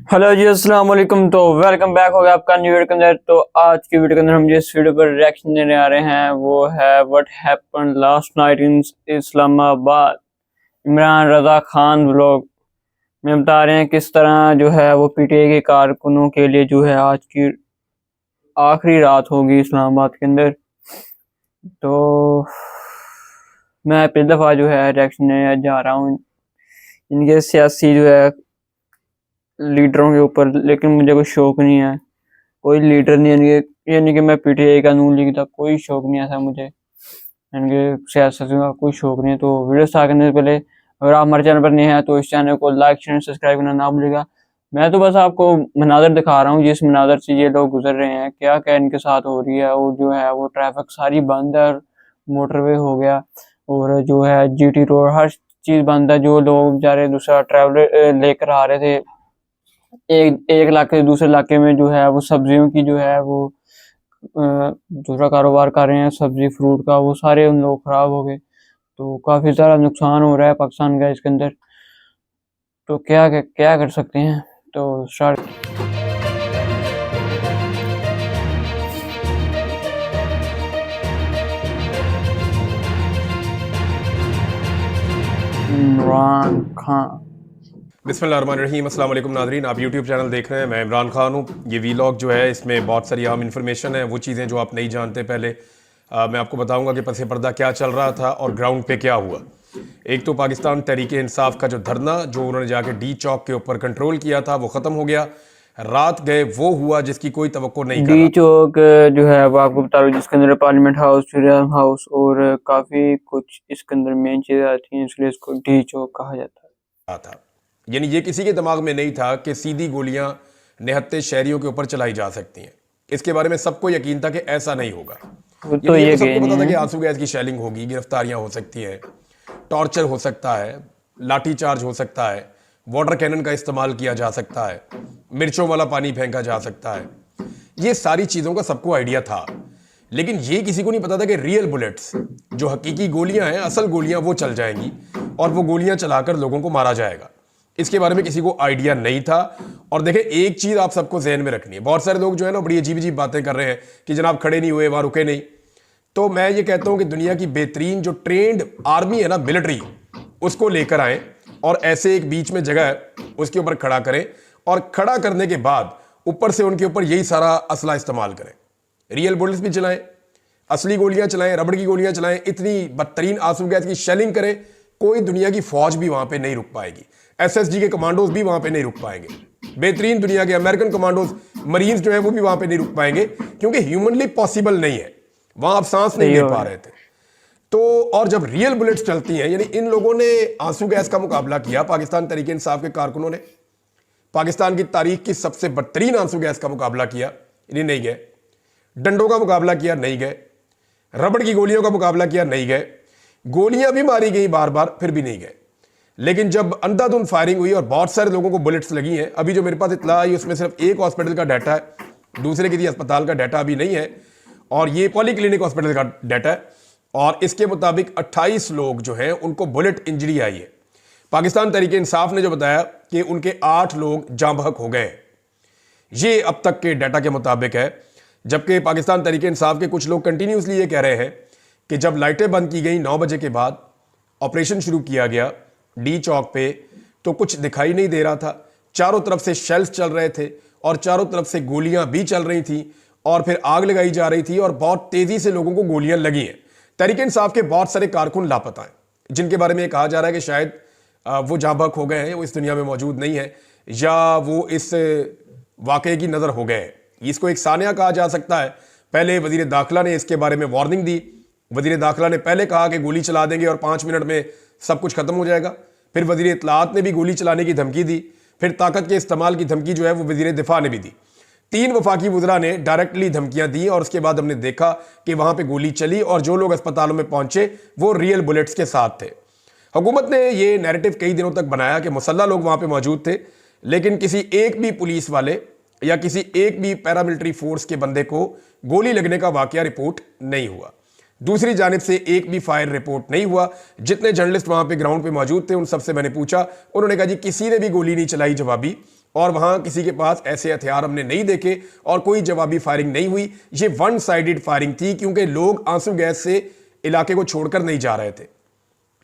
Hello जी, अस्सलाम वालेकुम। तो वेलकम बैक हो गया आपका न्यू वीडियो के अंदर। तो आज की वीडियो के अंदर हम जिस वीडियो पर रिएक्शन देने आ रहे हैं वो है what happened last night in Islamabad. Imran Raza Khan vlog में बता रहे हैं किस तरह जो है वो पीटीआई के कारकुनों के लिए जो है आज की आखिरी रात होगी इस्लामाबाद के अंदर। तो मैं पहली दफ़ा जो है रिएक्शन देने जा रहा हूँ इनके सियासी जो है लीडरों के ऊपर, लेकिन मुझे कोई शौक नहीं है, कोई लीडर नहीं है यानी कि मैं पीटीआई का नून लीग का कोई शौक नहीं ऐसा मुझे, यानी कि सियासत का कोई शौक नहीं है। तो वीडियो स्टार्ट करने से पहले अगर आप हमारे चैनल पर नए हैं तो इस चैनल को लाइक शेयर सब्सक्राइब करना ना भूलिएगा। मैं तो बस आपको मनाजर दिखा रहा हूँ जिस मनाजर से ये लोग गुजर रहे हैं, क्या क्या इनके साथ हो रही है। और जो है वो ट्रैफिक सारी बंद है, मोटरवे हो गया और जो है जीटी रोड हर चीज़ बंद है। जो लोग बेचारे दूसरा ट्रैवलर लेकर आ रहे थे एक इलाके से दूसरे इलाके में, जो है वो सब्जियों की जो है वो दूसरा कारोबार कर रहे हैं सब्जी फ्रूट का, वो सारे उन लोग खराब हो गए। तो काफ़ी ज़्यादा नुकसान हो रहा है पाकिस्तान का इसके अंदर। तो क्या क्या कर सकते हैं। तो स्टार्ट। इमरान खान। बिस्मिल्लाहिर्रहमानिर्रहीम। अस्सलाम वालेकुम नाज़रीन, आप यूट्यूब चैनल देख रहे हैं। मैं इमरान खान हूँ। ये वीलॉग जो है इसमें बहुत सारी अहम इन्फॉर्मेशन है, वो चीज़ें जो आप नहीं जानते। पहले मैं आपको बताऊंगा कि पसे पर्दा क्या चल रहा था और ग्राउंड पे क्या हुआ। एक तो पाकिस्तान तहरीक इंसाफ का जो धरना जो उन्होंने जाके डी चौक के ऊपर कंट्रोल किया था वो ख़त्म हो गया। रात गए वो हुआ जिसकी कोई तवक्को नहीं कर डी रहा। चौक जो है वो आपको बता रहा हूँ, जिसके अंदर पार्लियामेंट हाउस, फ्रीडम हाउस और काफ़ी कुछ इसके अंदर मेन चीज़ें आती हैं, इसलिए इसको डी चौक कहा जाता था यानी ये किसी के दिमाग में नहीं था कि सीधी गोलियां निहत्ते शहरियों के ऊपर चलाई जा सकती हैं। इसके बारे में सबको यकीन था कि ऐसा नहीं होगा। है। वो तो यानी ये ये तो गए सबको पता नहीं था कि है। आंसू गैस की शेलिंग होगी, गिरफ्तारियां हो सकती हैं, टॉर्चर हो सकता है, लाठी चार्ज हो सकता है, वाटर कैनन का इस्तेमाल किया जा सकता है, मिर्चों वाला पानी फेंका जा सकता है। ये सारी चीज़ों का सबको आइडिया था, लेकिन ये किसी को नहीं पता था कि रियल बुलेट्स जो हकीकी गोलियां हैं, असल गोलियां वो चल जाएंगी और वो गोलियां चलाकर लोगों को मारा जाएगा। इसके बारे में किसी को आइडिया नहीं था। और देखें, एक चीज आप सबको जहन में रखनी है, बहुत सारे लोग जो है ना बड़ी अजीब अजीब बातें कर रहे हैं कि जनाब खड़े नहीं हुए, वहां रुके नहीं। तो मैं ये कहता हूं कि दुनिया की बेहतरीन जो ट्रेंड आर्मी है ना, मिलिट्री, उसको लेकर आए और ऐसे एक बीच में जगह है उसके ऊपर खड़ा करें और खड़ा करने के बाद ऊपर से उनके ऊपर यही सारा असला इस्तेमाल करें। रियल बुलेट्स भी चलाएं, असली गोलियां चलाएं, रबड़ की गोलियां चलाएं, इतनी बदतरीन आंसू गैस की शेलिंग करें, कोई दुनिया की फौज भी वहां पे नहीं रुक पाएगी। एसएसजी के कमांडोज भी वहां पे नहीं रुक पाएंगे। बेहतरीन दुनिया के अमेरिकन कमांडोज, मरीन्स जो है वो भी वहां पे नहीं रुक पाएंगे, क्योंकि ह्यूमनली पॉसिबल नहीं है, वहां आप सांस नहीं सही ले हो पा रहा रहे थे। तो और जब रियल बुलेट्स चलती हैं, यानी इन लोगों ने आंसू गैस का मुकाबला किया, पाकिस्तान तहरीक इंसाफ के कारकुनों ने पाकिस्तान की तारीख की सबसे बदतरीन आंसू गैस का मुकाबला किया, इन्हें नहीं गए। डंडों का मुकाबला किया, नहीं गए। रबड़ की गोलियों का मुकाबला किया, नहीं गए। गोलियां भी मारी गई बार बार, फिर भी नहीं गए। लेकिन जब अंधाधुंध फायरिंग हुई और बहुत सारे लोगों को बुलेट्स लगी हैं, अभी जो मेरे पास इत्तला आई उसमें सिर्फ एक हॉस्पिटल का डाटा है, दूसरे किसी अस्पताल का डाटा अभी नहीं है, और ये पॉलीक्लिनिक हॉस्पिटल का डाटा है। और इसके मुताबिक 28 लोग जो हैं उनको बुलेट इंजरी आई है। पाकिस्तान तहरीक इंसाफ ने जो बताया कि उनके 8 लोग जाँ बहक हो गए। ये अब तक के डाटा के मुताबिक है। जबकि पाकिस्तान तहरीक इंसाफ के कुछ लोग कंटिन्यूसली ये कह रहे हैं कि जब लाइटें बंद की गई 9 बजे के बाद, ऑपरेशन शुरू किया गया डी चौक पे, तो कुछ दिखाई नहीं दे रहा था। चारों तरफ से शेल्स चल रहे थे और चारों तरफ से गोलियां भी चल रही थी और फिर आग लगाई जा रही थी और बहुत तेजी से लोगों को गोलियां लगी हैं। तहरीक इंसाफ के बहुत सारे कारकुन लापता हैं, जिनके बारे में ये कहा जा रहा है कि शायद वो जाँ बहक हो गए हैं, वो इस दुनिया में मौजूद नहीं है, या वो इस वाकये की नज़र हो गए हैं। इसको एक सानिया कहा जा सकता है। पहले वजीर दाखिला ने इसके बारे में वार्निंग दी। वजीर दाखिला ने पहले कहा कि गोली चला देंगे और 5 मिनट में सब कुछ खत्म हो जाएगा। फिर वजीर इत्तलात ने भी गोली चलाने की धमकी दी। फिर ताकत के इस्तेमाल की धमकी जो है वो वजीर दिफा ने भी दी। 3 वफाकी वज़रा ने डायरेक्टली धमकियां दी और उसके बाद हमने देखा कि वहां पर गोली चली और जो लोग अस्पतालों में पहुंचे वो रियल बुलेट्स के साथ थे। हुकूमत ने यह नैरेटिव कई दिनों तक बनाया कि मुसल्ला लोग वहां पर मौजूद थे, लेकिन किसी एक भी पुलिस वाले या किसी एक भी पैरामिलिट्री फोर्स के बंदे को गोली लगने का वाकया रिपोर्ट नहीं हुआ। दूसरी जानिब से एक भी फायर रिपोर्ट नहीं हुआ। जितने जर्नलिस्ट वहां पे ग्राउंड पे मौजूद थे उन सबसे मैंने पूछा, उन्होंने कहा जी किसी ने भी गोली नहीं चलाई जवाबी, और वहां किसी के पास ऐसे हथियार हमने नहीं देखे और कोई जवाबी फायरिंग नहीं हुई। ये वन साइडेड फायरिंग थी क्योंकि लोग आंसू गैस से इलाके को छोड़कर नहीं जा रहे थे,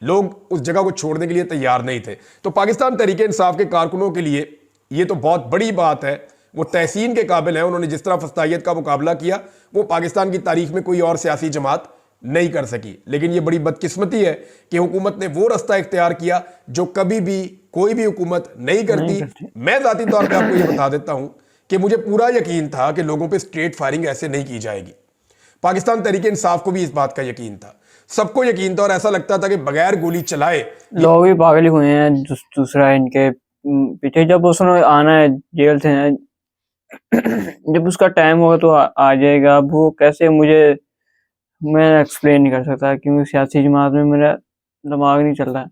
लोग उस जगह को छोड़ने के लिए तैयार नहीं थे। तो पाकिस्तान तहरीक इंसाफ के कारकुनों के लिए ये तो बहुत बड़ी बात है, वो तहसीन के काबिल है। उन्होंने जिस तरह फस्तायत का मुकाबला किया वो पाकिस्तान की तारीख में कोई और सियासी जमात नहीं कर सकी। लेकिन ये बड़ी बदकिस्मती है कि हुकूमत ने वो रास्ता इख्तियार किया जो कभी भी कोई भी हुकूमत नहीं करती। मैं जाती तौर पर आपको ये बता देता हूं कि मुझे पूरा यकीन था कि लोगों पे स्ट्रेट फायरिंग ऐसे नहीं की जाएगी। पाकिस्तान तहरीक इंसाफ को भी इस बात का यकीन था, सबको यकीन था और ऐसा लगता था कि बगैर गोली चलाए लोग भी पागल हुए हैं। दूसरा इनके पीछे जब उसने आना है जेल से, जब उसका टाइम होगा तो आ जाएगा। अब वो कैसे, मैं एक्सप्लेन नहीं कर सकता क्योंकि सियासी जमात में मेरा दिमाग नहीं चल रहा है,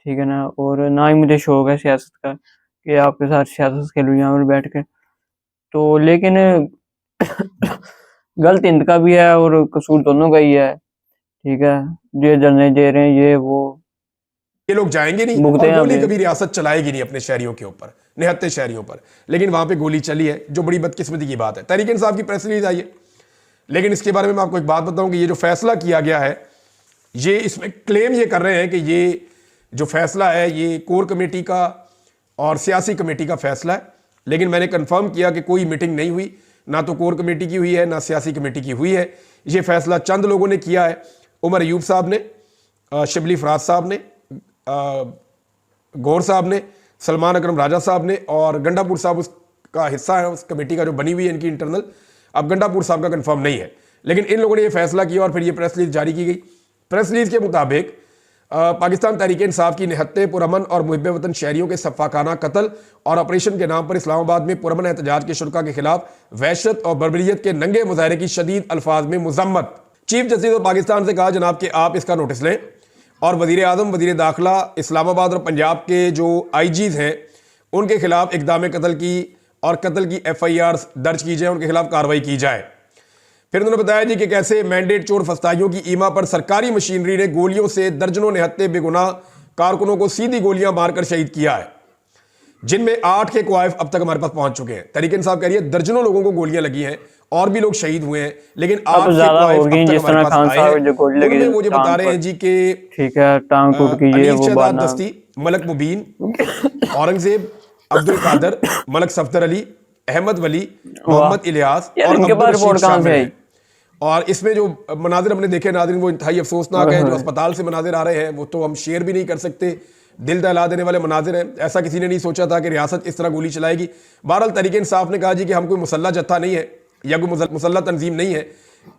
ठीक है ना। और ना ही मुझे शौक है सियासत का कि आपके साथ सियासत खेलूं यहाँ पर बैठ के। तो लेकिन गलत इनका भी है और कसूर दोनों का ही है, ठीक है। ये जलने दे रहे हैं ये वो, ये लोग जाएंगे नहीं भुगते और हैं गोली अभी। कभी रियासत चलाएगी नहीं अपने शहरियों के ऊपर, निहत्ते शहरियों पर। लेकिन वहां पे गोली चली है जो बड़ी बदकिस्मती की बात है। तहरीक इंसाफ की प्रेस रिलीज आई है, लेकिन इसके बारे में मैं आपको एक बात बताऊं कि ये जो फैसला किया गया है, ये इसमें क्लेम ये कर रहे हैं कि ये जो फैसला है ये कोर कमेटी का और सियासी कमेटी का फैसला है। लेकिन मैंने कंफर्म किया कि कोई मीटिंग नहीं हुई, ना तो कोर कमेटी की हुई है ना सियासी कमेटी की हुई है। ये फैसला चंद लोगों ने किया है, उमर अयूब साहब ने, शिबली फराज साहब ने, गौर साहब ने, सलमान अकरम राजा साहब ने और गंडापुर साहब उसका हिस्सा है, उस कमेटी का जो बनी हुई है इनकी इंटरनल। अब गंडापुर साहब का कंफर्म नहीं है, लेकिन इन लोगों ने ये फैसला किया और फिर ये प्रेस रिलीज जारी की गई। प्रेस रिलीज के मुताबिक पाकिस्तान तहरीक इंसाफ की निहत्ते पुरअमन और मुहिब वतन शहरियों के सफ़ाकाना कत्ल और ऑपरेशन के नाम पर इस्लामाबाद में पुरअमन एहतजाज के शुरका के खिलाफ वहशत और बर्बरियत के नंगे मुजाहरे की शदीद अल्फाज में मुजम्मत। चीफ जस्टिस ऑफ पाकिस्तान से कहा जनाब कि आप इसका नोटिस लें और वजीर आज़म, वजीर दाखिला, इस्लामाबाद और पंजाब के जो IGs हैं उनके खिलाफ इक़दाम कत्ल की और कत्ल की FIR दर्ज की जाए, उनके खिलाफ कार्रवाई की जाए। फिर उन्होंने बताया जी कि कैसे मैंडेट चोर फस्ताइयों की ईमा पर सरकारी मशीनरी ने गोलियों से दर्जनों निहत्ते बेगुनाह कारकुनों को सीधी गोलियां मारकर शहीद किया है, जिनमें 8 के क्वाइफ अब तक हमारे पास पहुंच चुके हैं। तहरीक इंसाफ कह रही है दर्जनों लोगों को गोलियां लगी हैं और भी लोग शहीद हुए हैं, लेकिन 8 के क्वाइफ अब तक हमारे पास आए हैं। उनमें वो जो बता रहे हैं जी कि ठीक है, टांग टूट की ये वो शहजाद बात दस्ती, मलक मुबीन, औरंगजेब, अब्दुल कादर, मलक सफदर अली, अहमद वली, मोहम्मद इलियास और इनके अब्दुल पास रशीद रिपोर्ट कहाँ से शामिल आई? हैं। और इसमें जो मनाजिर हमने देखे नाज़रीन वो इंतहाई अफसोसनाक है। जो अस्पताल से मनाजिर आ रहे हैं वो तो हम शेयर भी नहीं कर सकते, दिल दहला देने वाले मनाजिर हैं। ऐसा किसी ने नहीं सोचा था कि रियासत इस तरह गोली चलाएगी। बहरहाल तहरीक इंसाफ ने कहा जी कि हम कोई मुसल्ला जत्था नहीं है या कोई मुसल्ला तंजीम नहीं है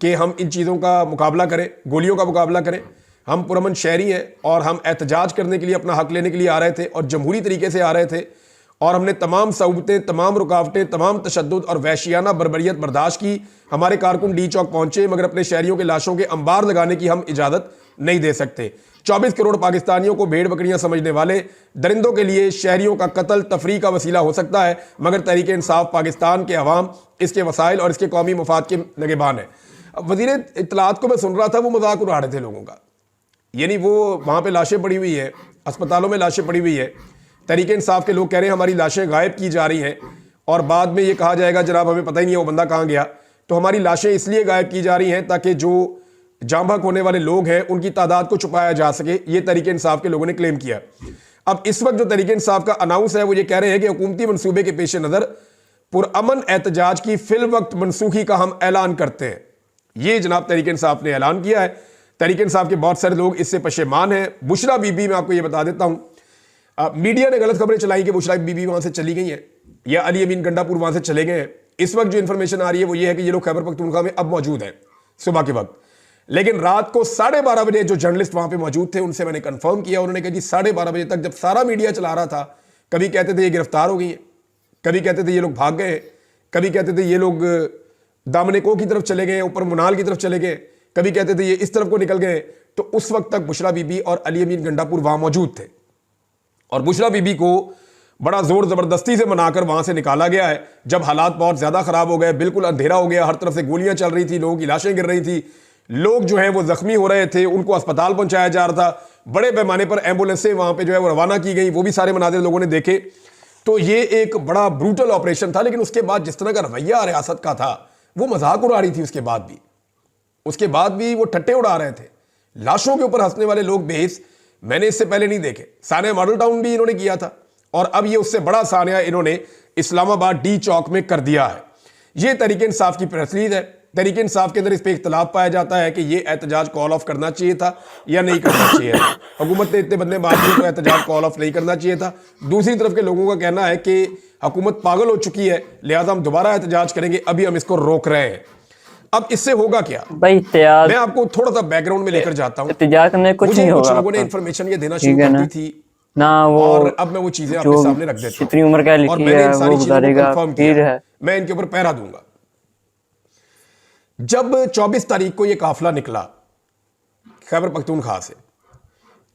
कि हम इन चीज़ों का मुकाबला करें, गोलियों का मुकाबला करें। हम पुरअमन शहरी हैं और हम एहतजाज करने के लिए, अपना हक लेने के लिए आ रहे थे और जमहूरी तरीके से आ रहे थे और हमने तमाम सऊबतें, तमाम रुकावटें, तमाम तशद्दुद और वहशियाना बर्बरियत बर्दाश्त की। हमारे कारकुन डी चौक पहुंचे मगर अपने शहरियों के लाशों के अंबार लगाने की हम इजाज़त नहीं दे सकते। 24 करोड़ पाकिस्तानियों को भेड़ बकरियां समझने वाले दरिंदों के लिए शहरियों का कत्ल तफरीह का वसीला हो सकता है, मगर तहरीक इंसाफ पाकिस्तान के अवाम, इसके वसाइल और इसके कौमी मफाद के नगेबान है। अब वज़ीर इत्तलात को मैं सुन रहा था, वो मजाक उड़ा रहे थे लोगों का, यानी वो वहाँ पे लाशें पड़ी हुई है, अस्पतालों में लाशें पड़ी हुई है। तहरीक इंसाफ के लोग कह रहे हैं हमारी लाशें गायब की जा रही हैं और बाद में ये कहा जाएगा जनाब हमें पता ही नहीं है वो बंदा कहाँ गया। तो हमारी लाशें इसलिए गायब की जा रही हैं ताकि जो जाम बहक होने वाले लोग हैं उनकी तादाद को छुपाया जा सके, ये तहरीक इंसाफ के लोगों ने क्लेम किया। अब इस वक्त जो तहरीक इंसाफ का अनाउंस है वो ये कह रहे हैं कि हुकूमती मनसूबे के पेश नज़र पुरअमन एहतजाज की फिल वक्त मनसूखी का हम ऐलान करते हैं। ये जनाब तहरीक इंसाफ ने ऐलान किया है। तहरीक इंसाफ के बहुत सारे लोग इससे पशेमान हैं। बुशरा बीबी, मैं आपको ये बता देता हूँ, मीडिया ने गलत खबरें चलाई कि बुशरा बीबी वहां से चली गई हैं या अली अमीन गंडापुर वहां से चले गए हैं। इस वक्त जो इंफॉर्मेशन आ रही है वो ये है कि ये लोग खैबर पख्तूनख्वा में अब मौजूद हैं सुबह के वक्त। लेकिन रात को 12:30 बजे जो जर्नलिस्ट वहां पे मौजूद थे उनसे मैंने कंफर्म किया, उन्होंने कहा जी 12:30 बजे तक जब सारा मीडिया चला रहा था, कभी कहते थे ये गिरफ्तार हो गई है, कभी कहते थे ये लोग भाग गए, कभी कहते थे ये लोग दामनेको की तरफ चले गए, ऊपर मुनाल की तरफ चले गए, कभी कहते थे ये इस तरफ को निकल गए। तो उस वक्त तक बुशरा बीबी और अली अमीन गंडापुर वहां मौजूद थे और बुशरा बीबी को बड़ा जोर जबरदस्ती से मनाकर वहां से निकाला गया है। जब हालात बहुत ज्यादा खराब हो गए, बिल्कुल अंधेरा हो गया, हर तरफ से गोलियां चल रही थी, लोगों की लाशें गिर रही थी, लोग जो है वो जख्मी हो रहे थे, उनको अस्पताल पहुंचाया जा रहा था, बड़े पैमाने पर एम्बुलेंसें वहां पे जो है वो रवाना की गई, वो भी सारे मनाजिर लोगों ने देखे। तो ये एक बड़ा ब्रूटल ऑपरेशन था, लेकिन उसके बाद जिस तरह का रवैया रियासत का था, वो मजाक उड़ा रही थी। उसके बाद भी वो ठट्टे उड़ा रहे थे। लाशों के ऊपर हंसने वाले लोग बेहिस मैंने इससे पहले नहीं देखे। सानिया मॉडल टाउन भी इन्होंने किया था, और अब ये उससे बड़ा सानिया इन्होंने इस्लामाबाद डी चौक में कर दिया है। ये तहरीक इंसाफ की प्रेस रिलीज है। तहरीक इंसाफ के अंदर इस पर इख्तलाफ पाया जाता है कि ये एहतजाज कॉल ऑफ करना चाहिए था या नहीं करना चाहिए था। हुकूमत ने इतने बंदे मार दिए तो एहतजाज कॉल ऑफ नहीं करना चाहिए था। दूसरी तरफ के लोगों का कहना है कि हुकूमत पागल हो चुकी है, लिहाजा हम दोबारा एहतजाज करेंगे, अभी हम इसको रोक रहे हैं। अब इससे होगा क्या भाई? मैं आपको थोड़ा सा बैकग्राउंड में लेकर जाता हूँ। एहतजाज करने कुछ मुझे नहीं कुछ होगा लोगों ने आपका। इन्फॉर्मेशन ये देना शुरू कर दी थी ना वो, और अब मैं वो चीजें आपके सामने रख देता हूँ। जितनी उम्र का और लिखी मैंने है इन सारी वो चीजों को बताएगा, कंफर्म फिर किया, है। मैं इनके ऊपर पहरा दूंगा। जब 24 तारीख को ये काफिला निकला खैबर पख्तूनख्वा से,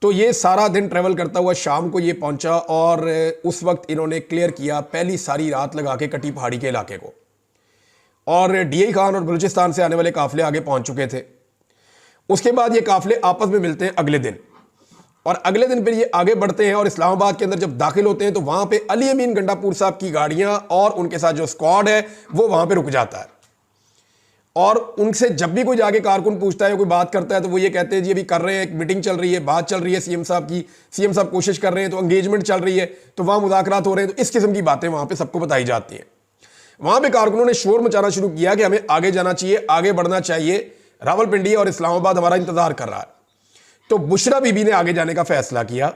तो ये सारा दिन ट्रेवल करता हुआ शाम को ये पहुंचा, और उस वक्त इन्होंने क्लियर किया पहली सारी रात लगा के कटी पहाड़ी के इलाके को, और डीआई खान और बलूचिस्तान से आने वाले काफिले आगे पहुंच चुके थे। उसके बाद ये काफिले आपस में मिलते हैं अगले दिन, और अगले दिन फिर ये आगे बढ़ते हैं, और इस्लामाबाद के अंदर जब दाखिल होते हैं तो वहां पे अली अमीन गंडापुर साहब की गाड़ियां और उनके साथ जो स्क्वाड है वो वहां पे रुक जाता है। और उनसे जब भी कोई जाके कारकुन पूछता है, कोई बात करता है, तो वो ये कहते हैं जी अभी कर रहे हैं, एक मीटिंग चल रही है, बात चल रही है सीएम साहब की, सीएम साहब कोशिश कर रहे हैं, तो एंगेजमेंट चल रही है, तो वहां मुज़ाकरात हो रहे हैं। तो इस किस्म की बातें वहां पे सबको बताई जाती हैं। वहां पे कारकुनों ने शोर मचाना शुरू किया कि हमें आगे जाना चाहिए, आगे बढ़ना चाहिए, रावलपिंडी और इस्लामाबाद हमारा इंतजार कर रहा है। तो बुशरा बीबी ने आगे जाने का फैसला किया।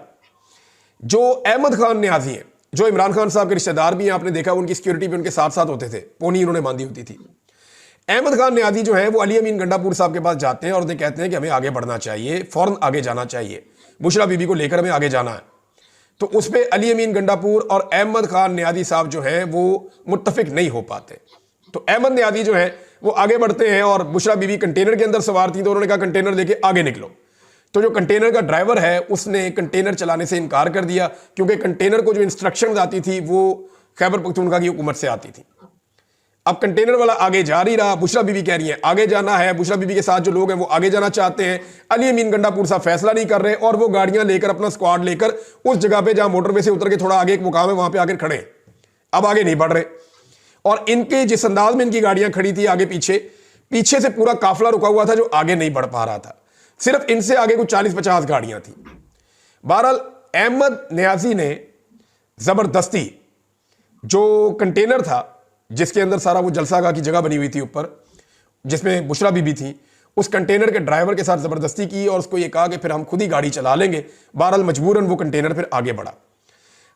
जो अहमद खान न्याजी हैं, जो इमरान खान साहब के रिश्तेदार भी हैं, आपने देखा उनकी सिक्योरिटी भी उनके साथ साथ होते थे, पोनी इन्होंने बांधी होती थी। अहमद खान न्याजी जो है वो अली अमीन गंडापुर साहब के पास जाते हैं और उन्हें कहते हैं कि हमें आगे बढ़ना चाहिए, फौरन आगे जाना चाहिए, बुशरा बीबी को लेकर हमें आगे जाना है। तो उस पर अली अमीन गंडापुर और अहमद खान न्याजी साहब जो हैं वो मुत्तफिक नहीं हो पाते। तो अहमद न्याजी जो है वो आगे बढ़ते हैं, और बुशरा बीबी कंटेनर के अंदर सवार थी, तो उन्होंने कहा कंटेनर लेके आगे निकलो। तो जो कंटेनर का ड्राइवर है उसने कंटेनर चलाने से इनकार कर दिया, क्योंकि कंटेनर को जो इंस्ट्रक्शंस आती थी वो खैबर पख्तूनख्वा की हुकूमत से आती थी। अब कंटेनर वाला आगे जा ही रहा, बुशरा बीबी कह रही है आगे जाना है, बुशरा बीबी के साथ जो लोग हैं वो आगे जाना चाहते हैं, अली अमीन गंडापुर साहब फैसला नहीं कर रहे, और वो गाड़ियां लेकर अपना स्क्वाड लेकर उस जगह पे जहां मोटरवे से उतर के थोड़ा आगे एक मुकाम है वहां पे आकर खड़े, अब आगे नहीं बढ़ रहे। और इनके जिस अंदाज में इनकी गाड़ियां खड़ी थी आगे पीछे से पूरा काफिला रुका हुआ था जो आगे नहीं बढ़ पा रहा था, सिर्फ इनसे आगे कुछ 40-50 गाड़ियां थी। बहरहाल अहमद न्याजी ने जबरदस्ती जो कंटेनर था जिसके अंदर सारा वो जलसागाह की जगह बनी हुई थी ऊपर, जिसमें बुशरा बीबी थी, उस कंटेनर के ड्राइवर के साथ जबरदस्ती की और उसको ये कहा कि फिर हम खुद ही गाड़ी चला लेंगे। बहरहाल मजबूरन वो कंटेनर फिर आगे बढ़ा।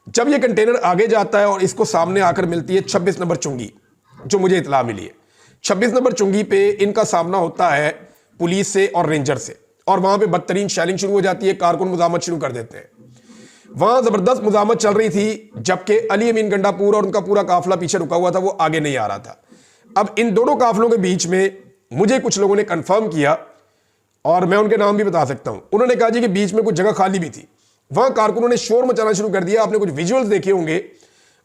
जब ये कंटेनर आगे जाता है और इसको सामने आकर मिलती है 26 नंबर चुंगी, जो मुझे इतला मिली है, 26 नंबर चुंगी पे इनका सामना होता है पुलिस से और रेंजर से, और वहां पे बदतरीन शैलिंग शुरू हो जाती है, कारकुन मुजामत शुरू कर देते हैं। वहां जबरदस्त मुजामत चल रही थी, जबकि अली अमीन गंडापुर और उनका पूरा काफिला पीछे रुका हुआ था, वो आगे नहीं आ रहा था। अब इन दोनों काफिलों के बीच में मुझे कुछ लोगों ने कंफर्म किया, और मैं उनके नाम भी बता सकता हूं। उन्होंने कहा जी कि बीच में कुछ जगह खाली भी थी, वहां कारकुनों ने शोर मचाना शुरू कर दिया। आपने कुछ विजुअल्स देखे होंगे,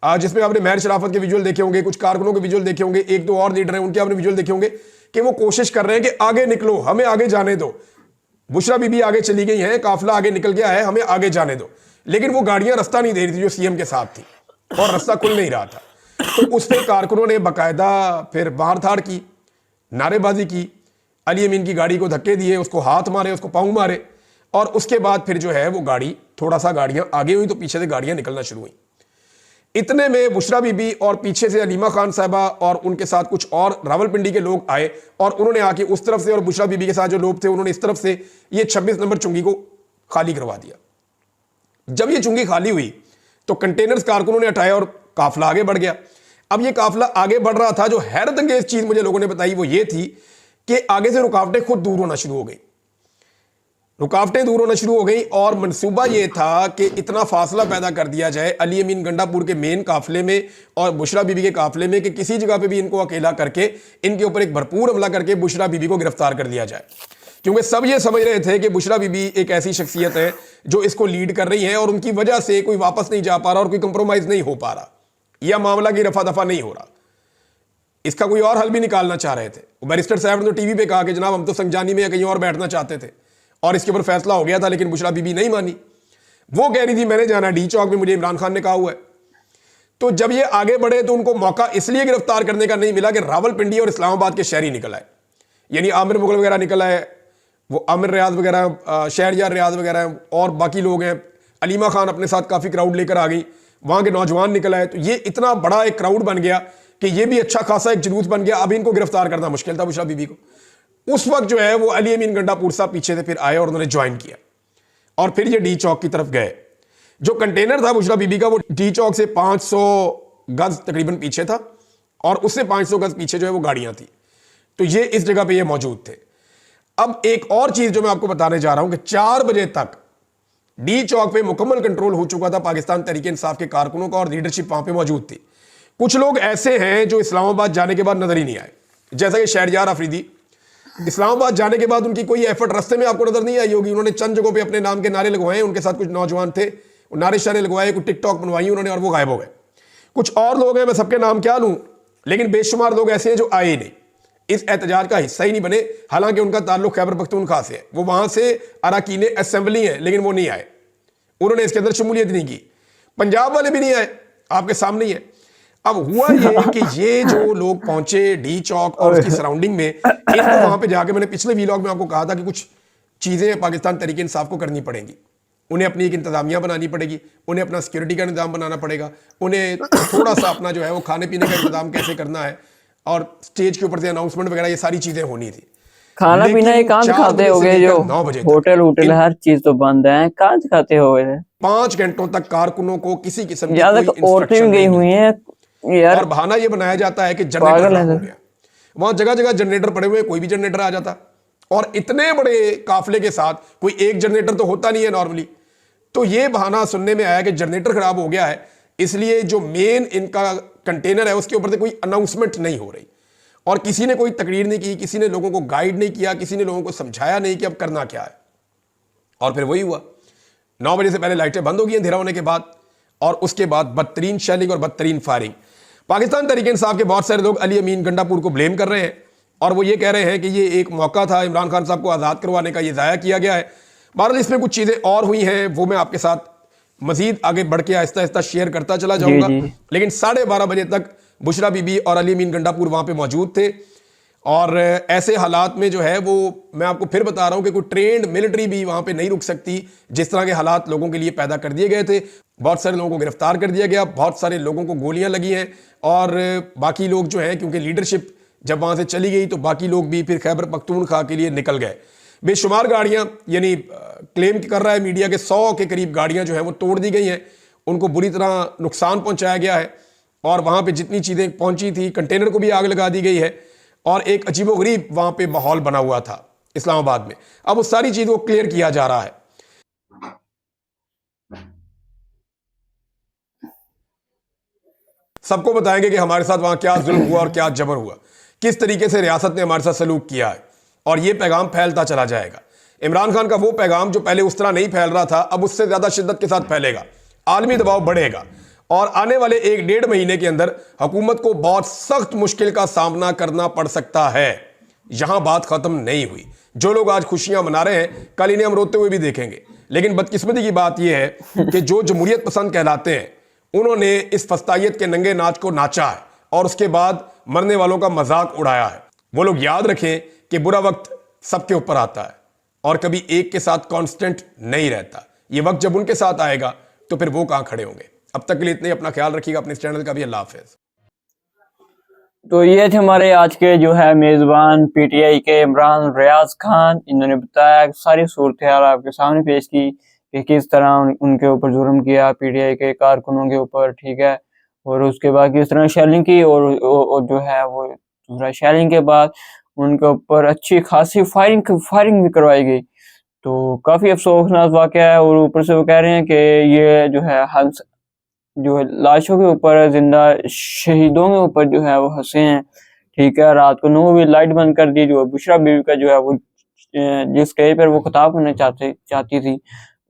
जिसमें आपने महर शराफत के विजुअल देखे होंगे, कुछ कारकुनों के विजुअल देखे होंगे, एक दो और लीडर हैं उनके आपने विजुअल देखे होंगे कि वो कोशिश कर रहे हैं कि आगे निकलो, हमें आगे जाने दो, बुशरा बीबी आगे चली गई है, काफिला आगे निकल गया है, हमें आगे जाने दो। लेकिन वो गाड़ियां रास्ता नहीं दे रही थी जो सीएम के साथ थी, और रास्ता खुल नहीं रहा था। तो उस पर कारकुनों ने बाकायदा फिर बाहर थाड़ की, नारेबाजी की, अली अमीन की गाड़ी को धक्के दिए, उसको हाथ मारे, उसको पाँव मारे, और उसके बाद फिर जो है वो गाड़ी थोड़ा सा गाड़ियां आगे हुई तो पीछे से गाड़ियां निकलना शुरू हुई। इतने में बुशरा बीबी और पीछे से अलीमा खान साहबा और उनके साथ कुछ और रावलपिंडी के लोग आए, और उन्होंने आके उस तरफ से, और बुशरा बीबी के साथ जो लोग थे उन्होंने इस तरफ से ये 26 नंबर चुंगी को खाली करवा दिया। जब ये चुंगी खाली हुई तो कंटेनर्स कारकुनों ने हटाए और काफिला आगे बढ़ गया। अब ये काफिला आगे बढ़ रहा था, जो हैरत अंगेज चीज मुझे लोगों ने बताई वो ये थी कि आगे से रुकावटें खुद दूर होना शुरू हो गई, रुकावटें दूर होना शुरू हो गई, और मंसूबा ये था कि इतना फासला पैदा कर दिया जाए अली अमीन गंडापुर के मेन काफिले में और बुशरा बीबी के काफिले में कि किसी जगह पे भी इनको अकेला करके इनके ऊपर एक भरपूर हमला करके बुशरा बीबी को गिरफ्तार कर लिया जाए। क्योंकि सब ये समझ रहे थे कि बुशरा बीबी एक ऐसी शख्सियत है जो इसको लीड कर रही है, और उनकी वजह से कोई वापस नहीं जा पा रहा और कोई कंप्रोमाइज नहीं हो पा रहा, यह मामला की रफा दफा नहीं हो रहा। इसका कोई और हल भी निकालना चाह रहे थे। बैरिस्टर साहब ने तो टीवी पे कहा कि जनाब हम तो संजानी में कहीं और बैठना चाहते थे, और इसके ऊपर फैसला हो गया था, लेकिन बुशरा बीबी नहीं मानी। वो कह रही थी मैंने जाना डी चौक में, मुझे इमरान खान ने कहा हुआ है। तो जब ये आगे बढ़े तो उनको मौका इसलिए गिरफ्तार करने का नहीं मिला कि रावलपिंडी और इस्लामाबाद के शहरी निकल आए, यानी आमिर मुगल वगैरह निकल आए, वो आमिर रियाज वगैरह, शहरयार रियाज वगैरह और बाकी लोग हैं, अलीमा खान अपने साथ काफ़ी क्राउड लेकर आ गई, वहाँ के नौजवान निकल आए। तो ये इतना बड़ा एक क्राउड बन गया कि ये भी अच्छा खासा एक जुलूस बन गया। अब इनको गिरफ्तार करना मुश्किल था बुशरा बीबी को। उस वक्त जो है वो अली अमीन गंडापुर साहब पीछे से फिर आए और उन्होंने ज्वाइन किया और फिर ये डी चौक की तरफ गए। जो कंटेनर था बुशरा बीबी का वो डी चौक से 500 गज तकरीबन पीछे था और उससे 500 गज पीछे जो है वो गाड़ियां थी। तो ये इस जगह पे ये मौजूद थे। अब एक और चीज जो मैं आपको बताने जा रहा हूं कि 4 बजे तक डी चौक पे मुकम्मल कंट्रोल हो चुका था पाकिस्तान तहरीक इंसाफ के कारकुनों का और लीडरशिप वहां पे मौजूद थी। कुछ लोग ऐसे हैं जो इस्लामाबाद जाने के बाद नजर ही नहीं आए, जैसा कि शहरयार अफरीदी। इस्लामाबाद जाने के बाद उनकी कोई एफर्ट रास्ते में आपको नजर नहीं आई होगी। उन्होंने चंद जगहों पे अपने नाम के नारे लगवाए, उनके साथ कुछ नौजवान थे, नारे शारे लगवाए, कुछ टिकटॉक बनवाई उन्होंने और वो गायब हो गए। कुछ और लोग हैं, मैं सबके नाम क्या लूं, लेकिन बेशुमार लोग ऐसे हैं जो आए ही नहीं, इस एहतजाज का हिस्सा ही नहीं बने। हालांकि उनका ताल्लुक खैबर पख्तूनख्वा से है, वो वहां से अरकान असेंबली है, लेकिन वो नहीं आए, उन्होंने इसके अंदर शमूलियत नहीं की। पंजाब वाले भी नहीं आए, आपके सामने ही है। अब हुआ ये कि ये जो लोग पहुंचे डी चौक और उसकी सराउंडिंग में, इनको वहां पे जाके, मैंने पिछले वीलॉग में आपको कहा था कि कुछ चीजें पाकिस्तान तहरीक इंसाफ को करनी पड़ेंगी। उन्हें अपनी एक इंतजामिया बनानी पड़ेगी, उन्हें अपना सिक्योरिटी का निज़ाम बनाना पड़ेगा, उन्हें थोड़ा सा अपना जो है वो खाने पीने का इंतजाम कैसे करना है, और स्टेज के ऊपर से अनाउंसमेंट वगैरह, ये सारी चीजें होनी थी। खाना पीना ये कहाँ खाते हो गए, जो 9 बजे होटल होटल हर चीज तो बंद है, कहाँ खाते हो गए? 5 घंटों तक कारकुनों को किसी किस्म की कोई औरतें भी गई हुई हैं यार, और बहाना ये बनाया जाता है कि जनरेटर खराब हो गया। वहां जगह जगह जनरेटर पड़े हुए, कोई भी जनरेटर आ जाता, और इतने बड़े काफिले के साथ कोई एक जनरेटर तो होता नहीं है नॉर्मली। तो ये बहाना सुनने में आया कि जनरेटर खराब हो गया है, इसलिए जो मेन इनका कंटेनर है उसके ऊपर से कोई अनाउंसमेंट नहीं हो रही, और किसी ने कोई तकरीर नहीं की, किसी ने लोगों को गाइड नहीं किया, किसी ने लोगों को समझाया नहीं कि अब करना क्या है। और फिर वही हुआ, 9 बजे से पहले लाइटें बंद हो गई अंधेरा होने के बाद, और उसके बाद बदतरीन शेलिंग और बदतरीन फायरिंग। पाकिस्तान तहरीक इंसाफ के बहुत सारे लोग अली अमीन गंडापुर को ब्लेम कर रहे हैं, और वो ये कह रहे हैं कि ये एक मौका था इमरान खान साहब को आज़ाद करवाने का, ये ज़ाया किया गया है। बहरहाल इसमें कुछ चीज़ें और हुई हैं, वो मैं आपके साथ मजीद आगे बढ़ के आहिस्ता आहिस्ता शेयर करता चला जाऊंगा। लेकिन 12:30 बजे तक बुशरा बीबी और अली अमीन गंडापुर वहाँ पे मौजूद थे, और ऐसे हालात में जो है वो मैं आपको फिर बता रहा हूँ कि कोई ट्रेंड मिलिट्री भी वहाँ पे नहीं रुक सकती। जिस तरह के हालात लोगों के लिए पैदा कर दिए गए थे, बहुत सारे लोगों को गिरफ्तार कर दिया गया, बहुत सारे लोगों को गोलियां लगी हैं, और बाकी लोग जो हैं, क्योंकि लीडरशिप जब वहाँ से चली गई तो बाकी लोग भी फिर खैबर पख्तूनख्वा के लिए निकल गए। बेशुमार गाड़ियाँ, यानी क्लेम कर रहा है मीडिया के 100 के करीब गाड़ियाँ जो हैं वो तोड़ दी गई हैं, उनको बुरी तरह नुकसान पहुँचाया गया है, और वहाँ पर जितनी चीज़ें पहुँची थी, कंटेनर को भी आग लगा दी गई है, और एक अजीबोगरीब वहाँ पे माहौल बना हुआ था इस्लामाबाद में। अब उस सारी चीज़ को क्लियर किया जा रहा है। सबको बताएंगे कि हमारे साथ वहां क्या जुल्म हुआ और क्या जबर हुआ, किस तरीके से रियासत ने हमारे साथ सलूक किया है, और ये पैगाम फैलता चला जाएगा। इमरान खान का वो पैगाम जो पहले उस तरह नहीं फैल रहा था, अब उससे ज्यादा शिद्दत के साथ फैलेगा, आलमी दबाव बढ़ेगा, और आने वाले 1-1.5 महीने के अंदर हुकूमत को बहुत सख्त मुश्किल का सामना करना पड़ सकता है। यहां बात खत्म नहीं हुई। जो लोग आज खुशियां मना रहे हैं, कल इन्हें हम रोते हुए भी देखेंगे। लेकिन बदकिस्मती की बात यह है कि जो जमहूरियत पसंद कहलाते हैं, उन्होंने इस फस्तायत के नंगे नाच को नाचा है, और उसके बाद मरने वालों का मजाक उड़ाया है। वो लोग याद रखें कि बुरा वक्त सबके ऊपर आता है, और कभी एक के साथ कांस्टेंट नहीं रहता। ये वक्त जब उनके साथ आएगा तो फिर वो कहां खड़े होंगे। अब तक के लिए इतने, अपना ख्याल रखिएगा, अपने इस चैनल का भी। अल्लाह हाफिज। तो ये थे हमारे आज के जो है मेजबान पीटीआई के इमरान रियाज खान। इन्होंने बताया सारी सूरत हाल आपके सामने पेश की कि किस तरह उनके ऊपर जुर्म किया पीटीआई के कारकुनों के ऊपर, ठीक है, और उसके बाद किस तरह शेलिंग की, और जो है वो दूसरा शेलिंग के बाद उनके ऊपर अच्छी खासी फायरिंग भी करवाई गई। तो काफी अफसोसनाक वाकया है। और ऊपर से वो कह रहे हैं कि ये जो है हंस जो है लाशों के ऊपर, जिंदा शहीदों के ऊपर जो है वो हंसे हैं, ठीक है। रात को 9 बजे लाइट बंद कर दी। जो बुशरा बीवी का जो है वो जिस स्टेज पर वो खिताब करना चाहती थी,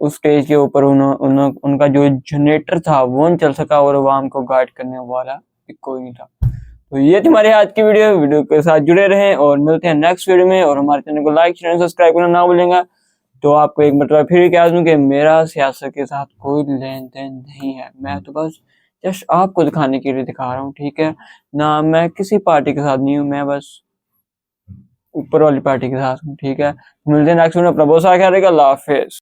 उस स्टेज के ऊपर उनका जो जनरेटर था वो नहीं चल सका, और अवाम को गाइड करने वाला कोई नहीं था। तो ये थी हमारी आज की वीडियो के साथ जुड़े रहें, और मिलते हैं नेक्स्ट वीडियो में। और हमारे चैनल को लाइक शेयर सब्सक्राइब करना ना भूलेंगे। तो आपको एक मतलब फिर कह दूं कि मेरा सियासत के साथ कोई लेन देन नहीं है, मैं तो बस जस्ट आपको दिखाने के लिए दिखा रहा हूँ, ठीक है ना। मैं किसी पार्टी के साथ नहीं हूँ, मैं बस ऊपर वाली पार्टी के साथ हूँ, ठीक है। मिलते हैं नेक्स्ट वीडियो में। अपना बहुत सारा ख्याल रखिएगा। अल्लाह हाफिज।